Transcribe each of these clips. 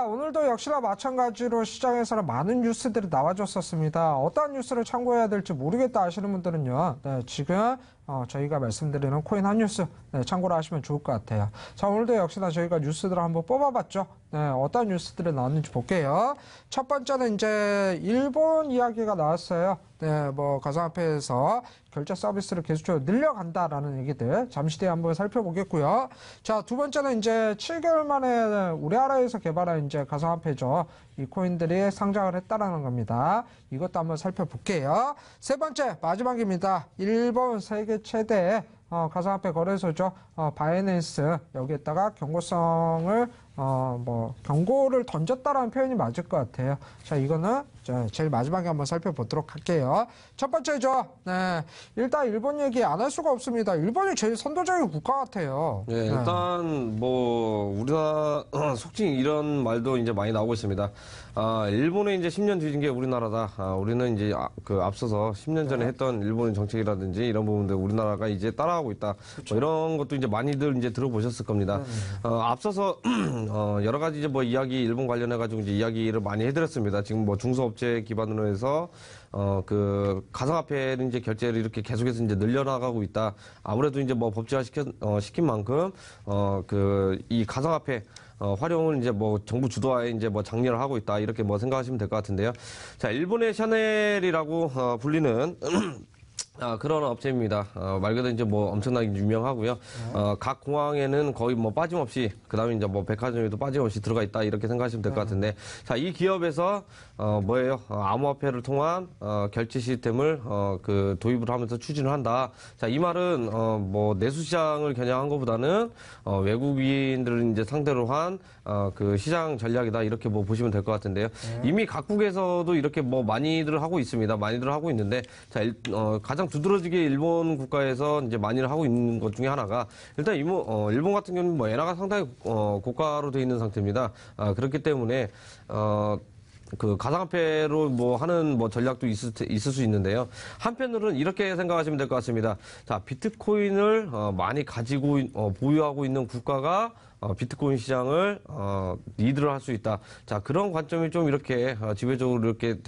자, 오늘도 역시나 마찬가지로 시장에서는 많은 뉴스들이 나와줬었습니다. 어떠한 뉴스를 참고해야 될지 모르겠다 하시는 분들은요, 네, 지금 저희가 말씀드리는 코인 한 뉴스 참고를 하시면 좋을 것 같아요. 자, 오늘도 역시나 저희가 뉴스들을 한번 뽑아봤죠. 네, 어떤 뉴스들이 나왔는지 볼게요. 첫 번째는 이제 일본 이야기가 나왔어요. 네, 뭐 가상화폐에서 결제 서비스를 계속적으로 늘려간다라는 얘기들 잠시 뒤에 한번 살펴보겠고요. 자, 두 번째는 이제 7개월 만에 우리나라에서 개발한 이제 가상화폐죠. 이 코인들이 상장을 했다라는 겁니다. 이것도 한번 살펴볼게요. 세 번째, 마지막입니다. 일본 세계 최대 가상화폐 거래소죠. 바이낸스 여기에다가 경고성을 경고를 던졌다라는 표현이 맞을 것 같아요. 자, 이거는 제일 마지막에 한번 살펴보도록 할게요. 첫 번째죠. 네, 일단 일본 얘기 안 할 수가 없습니다. 일본이 제일 선도적인 국가 같아요. 네, 일단 뭐 우리나라 속칭 이런 말도 이제 많이 나오고 있습니다. 일본에 이제 10년 뒤진 게 우리나라다. 우리는 이제 앞서서 10년 전에 했던 일본의 정책이라든지 이런 부분들 우리나라가 이제 따라하고 있다. 뭐 이런 것도 이제 많이들 이제 들어보셨을 겁니다. 앞서서 여러 가지 이제 뭐 이야기 일본 관련해 가지고 이제 이야기를 많이 해드렸습니다. 지금 뭐 중소업체 기반으로 해서 그 가상화폐를 이제 결제를 이렇게 계속해서 이제 늘려나가고 있다. 아무래도 이제 뭐 법제화 시킨 만큼 이 가상화폐 활용을 이제 뭐 정부 주도하에 이제 뭐 장려를 하고 있다. 이렇게 뭐 생각하시면 될 것 같은데요. 자, 일본의 샤넬이라고 불리는 그런 업체입니다. 말 그대로 이제 뭐 엄청나게 유명하고요. 각 공항에는 거의 뭐 빠짐없이, 그 다음에 이제 뭐 백화점에도 빠짐없이 들어가 있다. 이렇게 생각하시면 될 것 같은데. 자, 이 기업에서, 뭐예요? 암호화폐를 통한, 결제 시스템을, 도입을 하면서 추진을 한다. 자, 이 말은, 뭐, 내수시장을 겨냥한 것보다는, 외국인들을 이제 상대로 한, 그 시장 전략이다. 이렇게 뭐 보시면 될 것 같은데요. 이미 각국에서도 이렇게 뭐 많이들 하고 있습니다. 많이들 하고 있는데, 자, 가장 두드러지게 일본 국가에서 이제 많이를 하고 있는 것 중에 하나가 일단 일본 같은 경우는 뭐 엔화가 상당히 고가로 되어 있는 상태입니다. 그렇기 때문에 그 가상화폐로 뭐 하는 뭐 전략도 있을 수 있는데요. 한편으로는 이렇게 생각하시면 될 것 같습니다. 자, 비트코인을 많이 가지고 보유하고 있는 국가가 비트코인 시장을 리드를 할 수 있다. 자, 그런 관점이 좀 이렇게 지배적으로 이렇게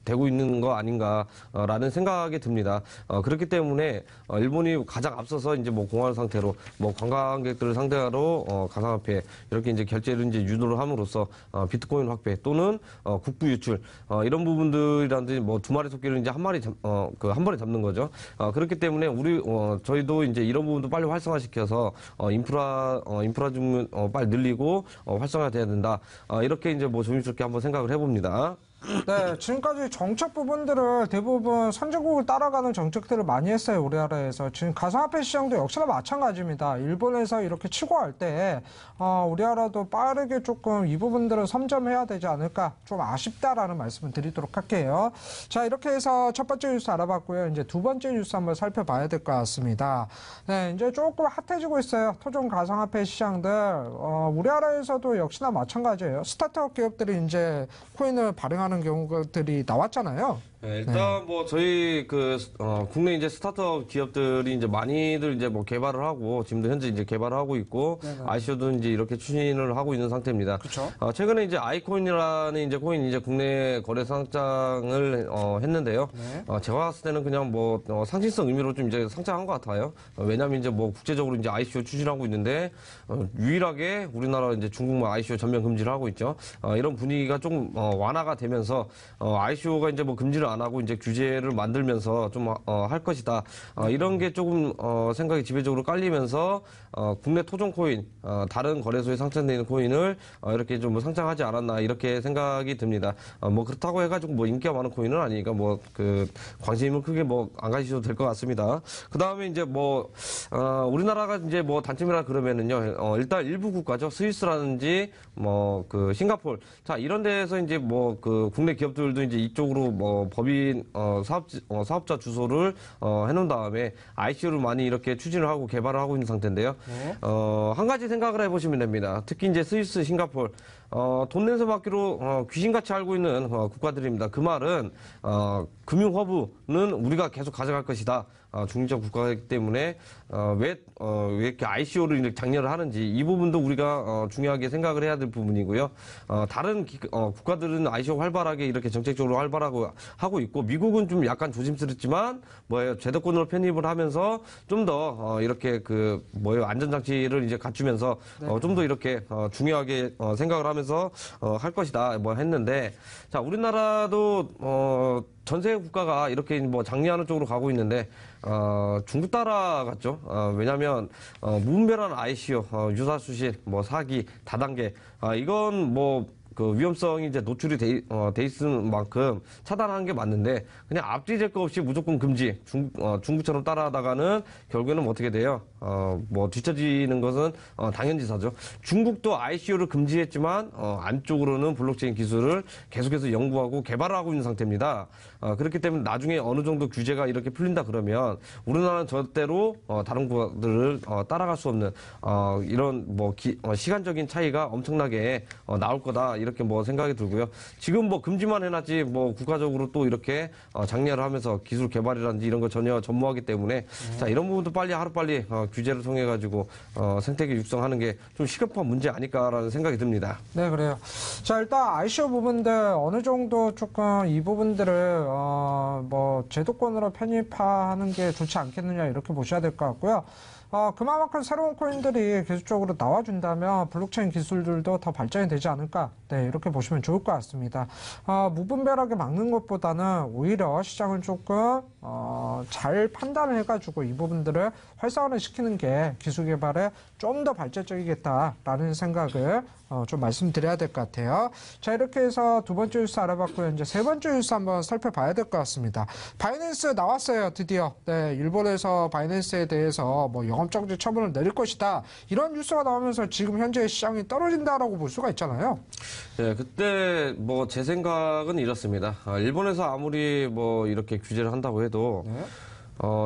되고 있는 거 아닌가라는 생각이 듭니다. 그렇기 때문에 일본이 가장 앞서서 이제 뭐 공활 상태로 뭐 관광객들을 상대로 가상화폐 이렇게 이제 결제를 이제 유도를 함으로써 비트코인 확배 또는 국부 유출 이런 부분들이라든지 뭐 두 마리 토끼를 이제 한 번에 잡는 거죠. 그렇기 때문에 저희도 이제 이런 부분도 빨리 활성화시켜서 인프라 좀 빨리 늘리고 활성화돼야 된다. 이렇게 이제 뭐 조심스럽게 한번 생각을 해봅니다. 네, 지금까지 정책 부분들을 대부분 선진국을 따라가는 정책들을 많이 했어요, 우리나라에서. 지금 가상화폐 시장도 역시나 마찬가지입니다. 일본에서 이렇게 치고 할 때, 우리나라도 빠르게 조금 이 부분들은 선점해야 되지 않을까, 좀 아쉽다라는 말씀을 드리도록 할게요. 자, 이렇게 해서 첫 번째 뉴스 알아봤고요. 이제 두 번째 뉴스 한번 살펴봐야 될 것 같습니다. 네, 이제 조금 핫해지고 있어요. 토종 가상화폐 시장들. 우리나라에서도 역시나 마찬가지예요. 스타트업 기업들이 이제 코인을 발행하는 경우들이 나왔잖아요. 네, 일단 뭐 저희 국내 이제 스타트업 기업들이 이제 많이들 이제 뭐 개발을 하고 지금도 현재 이제 개발을 하고 있고 ICO도 이제 이렇게 추진을 하고 있는 상태입니다. 그렇죠. 최근에 이제 아이코인이라는 이제 코인 이제 국내 거래 상장을 했는데요. 제가 봤을 때는 그냥 뭐 상징성 의미로 좀 이제 상장한 것 같아요. 왜냐하면 이제 뭐 국제적으로 이제 ICO 추진하고 있는데 유일하게 우리나라 이제 중국만 ICO 전면 금지를 하고 있죠. 이런 분위기가 좀 완화가 되면서 ICO가 이제 뭐 금지를 안 하고 이제 규제를 만들면서 좀 할 것이다. 이런 게 조금 생각이 지배적으로 깔리면서 국내 토종 코인, 다른 거래소에 상장되어 있는 코인을 이렇게 좀 상장하지 않았나 이렇게 생각이 듭니다. 뭐 그렇다고 해가지고 뭐 인기가 많은 코인은 아니니까 뭐 관심을 크게 뭐 안 가지셔도 될 것 같습니다. 그 다음에 이제 뭐 우리나라가 이제 뭐 단점이라 그러면은요, 일단 일부 국가죠. 스위스라든지 뭐 싱가포르, 자 이런 데에서 이제 뭐 국내 기업들도 이제 이쪽으로 뭐 법인 사업자 주소를 해놓은 다음에 ICO를 많이 이렇게 추진을 하고 개발을 하고 있는 상태인데요. 한 가지 생각을 해보시면 됩니다. 특히 이제 스위스, 싱가포르 돈 내서 받기로 귀신같이 알고 있는 국가들입니다. 그 말은 금융 허브는 우리가 계속 가져갈 것이다. 중립적 국가이기 때문에 왜 이렇게 ICO를 이렇게 장려를 하는지 이 부분도 우리가 중요하게 생각을 해야 될 부분이고요. 다른 국가들은 ICO 활발하게 이렇게 정책적으로 활발하고 하고 있고 미국은 좀 약간 조심스럽지만 제도권으로 편입을 하면서 좀 더 이렇게 안전장치를 이제 갖추면서 좀 더 이렇게 중요하게 생각을 하면서 할 것이다 했는데 자 우리나라도 전 세계 국가가 이렇게 장려하는 쪽으로 가고 있는데 중국 따라갔죠. 왜냐하면 무분별한 ICO, 유사수실, 사기, 다단계 이건 그 위험성이 이제 노출이 돼 있는 만큼 차단하는 게 맞는데 그냥 앞뒤 질 거 없이 무조건 금지 중국처럼 따라하다가는 결국에는 어떻게 돼요? 뒤처지는 것은 당연지사죠. 중국도 ICO를 금지했지만 안쪽으로는 블록체인 기술을 계속해서 연구하고 개발을 하고 있는 상태입니다. 그렇기 때문에 나중에 어느 정도 규제가 이렇게 풀린다 그러면 우리나라는 절대로 다른 국가들을 따라갈 수 없는 이런 시간적인 차이가 엄청나게 나올 거다 이렇게 생각이 들고요. 지금 금지만 해놨지 국가적으로 또 이렇게 장려를 하면서 기술 개발이라든지 이런 거 전혀 전무하기 때문에 자 이런 부분도 빨리 하루빨리 규제를 통해 가지고 생태계 육성하는 게 좀 시급한 문제 아닐까라는 생각이 듭니다. 네, 그래요. 자, 일단 ICO 부분들 어느 정도 조금 이 부분들을 제도권으로 편입하는 게 좋지 않겠느냐 이렇게 보셔야 될 것 같고요. 그만큼 새로운 코인들이 계속적으로 나와준다면 블록체인 기술들도 더 발전이 되지 않을까. 네, 이렇게 보시면 좋을 것 같습니다. 무분별하게 막는 것보다는 오히려 시장을 조금, 잘 판단을 해가지고 이 부분들을 활성화를 시키는 게 기술 개발에 좀 더 발전적이겠다라는 생각을 좀 말씀드려야 될 것 같아요. 자, 이렇게 해서 두 번째 뉴스 알아봤고요. 이제 세 번째 뉴스 한번 살펴봐야 될 것 같습니다. 바이낸스 나왔어요, 드디어. 네, 일본에서 바이낸스에 대해서 영업정지 처분을 내릴 것이다. 이런 뉴스가 나오면서 지금 현재 시장이 떨어진다라고 볼 수가 있잖아요. 네, 그때 제 생각은 이렇습니다. 일본에서 아무리 이렇게 규제를 한다고 해도 네.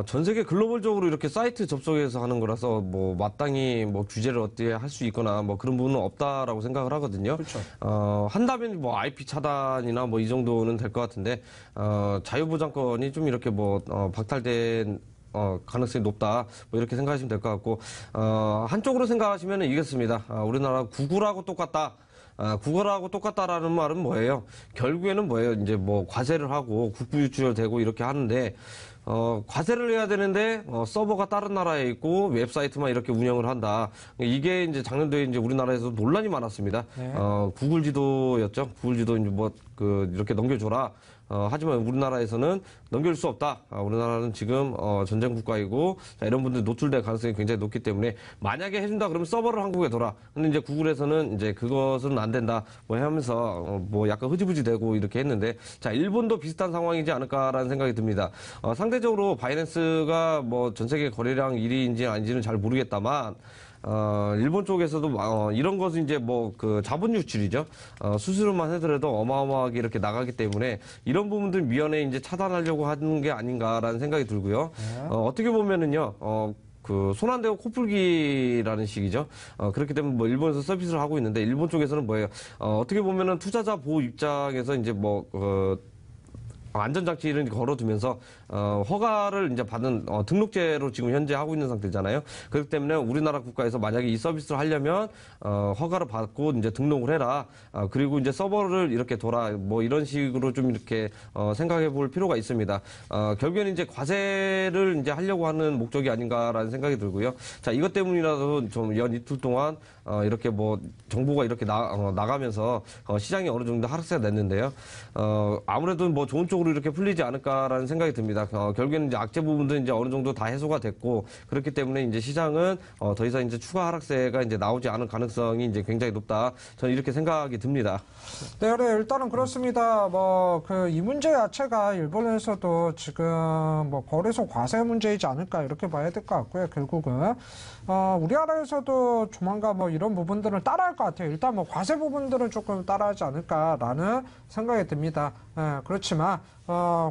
전 세계 글로벌적으로 이렇게 사이트 접속해서 하는 거라서 마땅히 규제를 어떻게 할 수 있거나 그런 부분은 없다라고 생각을 하거든요. 그렇죠. 한다면 IP 차단이나 이 정도는 될 것 같은데 자유보장권이 좀 이렇게 박탈된 가능성이 높다. 이렇게 생각하시면 될 것 같고 한쪽으로 생각하시면 이겠습니다. 우리나라 구글하고 똑같다. 구글하고 똑같다라는 말은 뭐예요? 결국에는 뭐예요? 이제 과세를 하고 국부 유출되고 이렇게 하는데 과세를 해야 되는데 서버가 다른 나라에 있고 웹사이트만 이렇게 운영을 한다. 이게 이제 작년도에 이제 우리나라에서 논란이 많았습니다. 네. 구글 지도였죠. 구글 지도 이제 이렇게 넘겨줘라. 하지만 우리나라에서는 넘길 수 없다. 우리나라는 지금 전쟁 국가이고 자, 이런 분들 노출될 가능성이 굉장히 높기 때문에 만약에 해준다 그러면 서버를 한국에 둬라. 근데 이제 구글에서는 이제 그것은 안 된다. 하면서 약간 흐지부지 되고 이렇게 했는데 자 일본도 비슷한 상황이지 않을까라는 생각이 듭니다. 상대적으로 바이낸스가 전 세계 거래량 1위인지 아닌지는 잘 모르겠다만. 일본 쪽에서도 이런 것은 이제 그 자본 유출이죠. 수수료만 하더라도 어마어마하게 이렇게 나가기 때문에 이런 부분들 미연에 이제 차단하려고 하는 게 아닌가라는 생각이 들고요. 네. 어떻게 보면은요. 손 안 대고 코 풀기라는 식이죠. 그렇기 때문에 일본에서 서비스를 하고 있는데 일본 쪽에서는 뭐예요? 어떻게 보면은 투자자 보호 입장에서 이제 안전장치를 걸어두면서 허가를 이제 받은 등록제로 지금 현재 하고 있는 상태잖아요. 그렇기 때문에 우리나라 국가에서 만약에 이 서비스를 하려면 허가를 받고 이제 등록을 해라. 그리고 이제 서버를 이렇게 둬라. 이런 식으로 좀 이렇게 생각해 볼 필요가 있습니다. 결국에는 이제 과세를 이제 하려고 하는 목적이 아닌가라는 생각이 들고요. 자, 이것 때문이라도 좀 연 이틀 동안 이렇게 정보가 이렇게 나가면서 시장이 어느 정도 하락세가 냈는데요. 아무래도 좋은 쪽으로 이렇게 풀리지 않을까라는 생각이 듭니다. 결국에는 이제 악재 부분도 이제 어느 정도 다 해소가 됐고 그렇기 때문에 이제 시장은 더 이상 이제 추가 하락세가 이제 나오지 않을 가능성이 이제 굉장히 높다. 저는 이렇게 생각이 듭니다. 네, 그래 일단은 그렇습니다. 이 문제 자체가 일본에서도 지금 거래소 과세 문제이지 않을까 이렇게 봐야 될 것 같고요. 결국은 우리나라에서도 조만간 이런 부분들을 따라할 것 같아요. 일단 뭐 과세 부분들은 조금 따라하지 않을까라는 생각이 듭니다. 그렇지만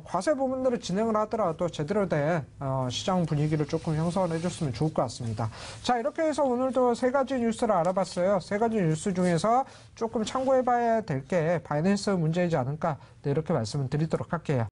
과세 부분들을 진행을 하더라도 제대로 된 시장 분위기를 조금 형성을 해줬으면 좋을 것 같습니다. 자, 이렇게 해서 오늘도 세 가지 뉴스를 알아봤어요. 세 가지 뉴스 중에서 조금 참고해봐야 될 게 바이낸스 문제이지 않을까, 네, 이렇게 말씀을 드리도록 할게요.